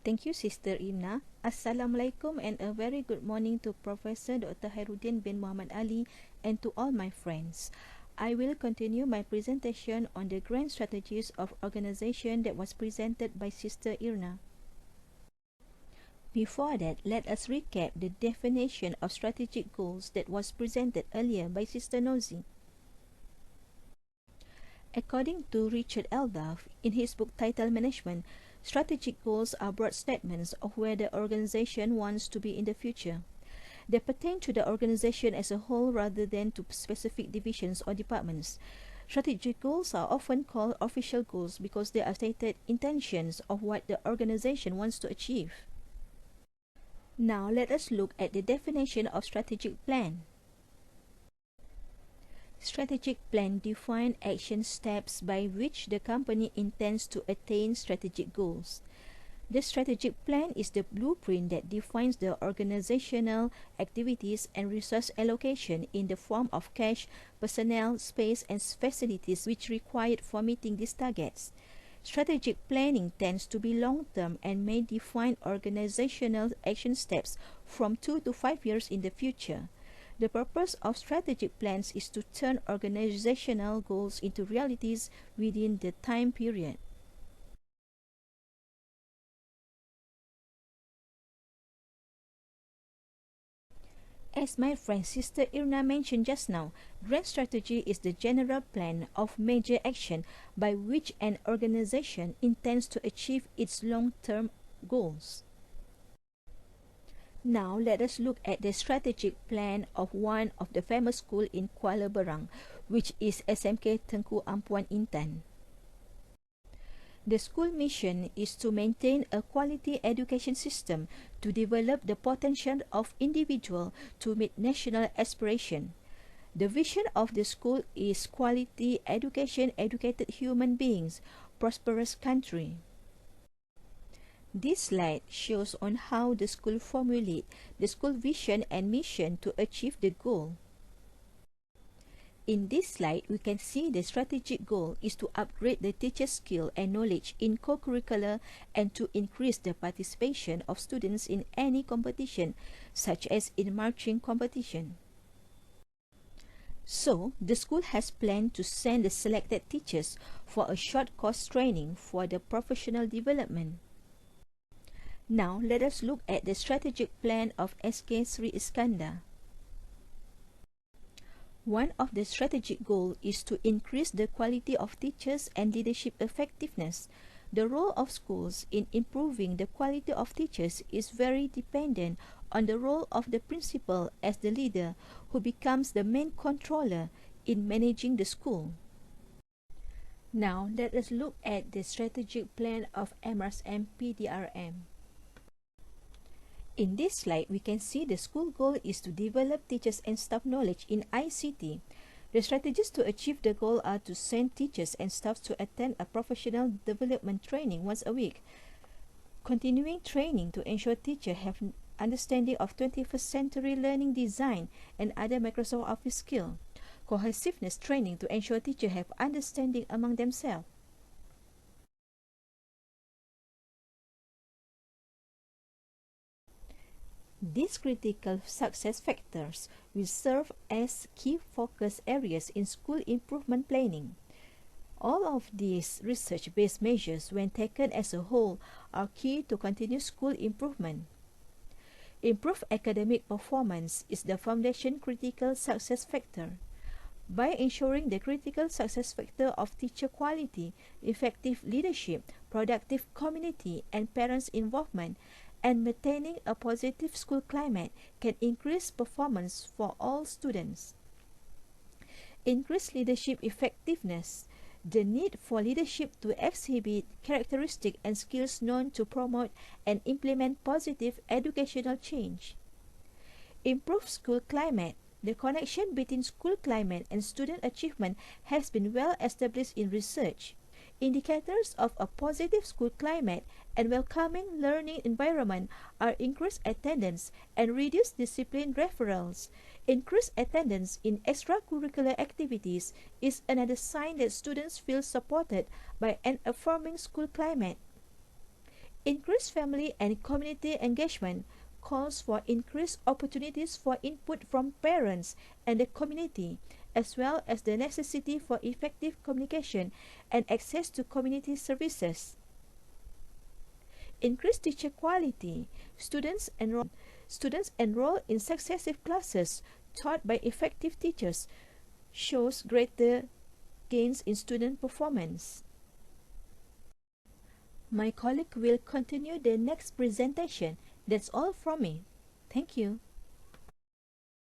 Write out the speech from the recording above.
Thank you, Sister Ina. Assalamualaikum and a very good morning to Professor Dr. Hairuddin bin Muhammad Ali and to all my friends. I will continue my presentation on the grand strategies of organization that was presented by Sister Irna. Before that, let us recap the definition of strategic goals that was presented earlier by Sister Nozi. According to Richard L. Duff, in his book titled Management, strategic goals are broad statements of where the organization wants to be in the future. They pertain to the organization as a whole rather than to specific divisions or departments. Strategic goals are often called official goals because they are stated intentions of what the organization wants to achieve. Now let us look at the definition of strategic plan. Strategic plan define action steps by which the company intends to attain strategic goals. The strategic plan is the blueprint that defines the organizational activities and resource allocation in the form of cash, personnel, space, and facilities which required for meeting these targets. Strategic planning tends to be long-term and may define organizational action steps from 2 to 5 years in the future. The purpose of strategic plans is to turn organizational goals into realities within the time period. As my friend Sister Irna mentioned just now, grand strategy is the general plan of major action by which an organization intends to achieve its long-term goals. Now let us look at the strategic plan of one of the famous schools in Kuala Berang, which is SMK Tengku Ampuan Intan. The school mission is to maintain a quality education system to develop the potential of individual to meet national aspiration. The vision of the school is quality education, educated human beings, prosperous country. This slide shows on how the school formulate the school vision and mission to achieve the goal. In this slide, we can see the strategic goal is to upgrade the teacher's skill and knowledge in co-curricular and to increase the participation of students in any competition, such as in marching competition. So, the school has planned to send the selected teachers for a short course training for the professional development. Now, let us look at the strategic plan of SK Sri Iskandar. One of the strategic goals is to increase the quality of teachers and leadership effectiveness. The role of schools in improving the quality of teachers is very dependent on the role of the principal as the leader, who becomes the main controller in managing the school. Now, let us look at the strategic plan of Mpdrm. In this slide, we can see the school goal is to develop teachers and staff knowledge in ICT. The strategies to achieve the goal are to send teachers and staff to attend a professional development training once a week, continuing training to ensure teachers have understanding of 21st century learning design and other Microsoft Office skills, cohesiveness training to ensure teachers have understanding among themselves. These critical success factors will serve as key focus areas in school improvement planning. All of these research-based measures, when taken as a whole, are key to continuous school improvement. Improved academic performance is the foundation critical success factor. By ensuring the critical success factor of teacher quality, effective leadership, productive community, and parents' involvement, and maintaining a positive school climate can increase performance for all students. Increased leadership effectiveness. The need for leadership to exhibit characteristics and skills known to promote and implement positive educational change. Improved school climate. The connection between school climate and student achievement has been well established in research. Indicators of a positive school climate and welcoming learning environment are increased attendance and reduced discipline referrals. Increased attendance in extracurricular activities is another sign that students feel supported by an affirming school climate. Increased family and community engagement calls for increased opportunities for input from parents and the community, as well as the necessity for effective communication and access to community services. Increased teacher quality. Students enroll in successive classes taught by effective teachers shows greater gains in student performance. My colleague will continue the next presentation. That's all from me. Thank you.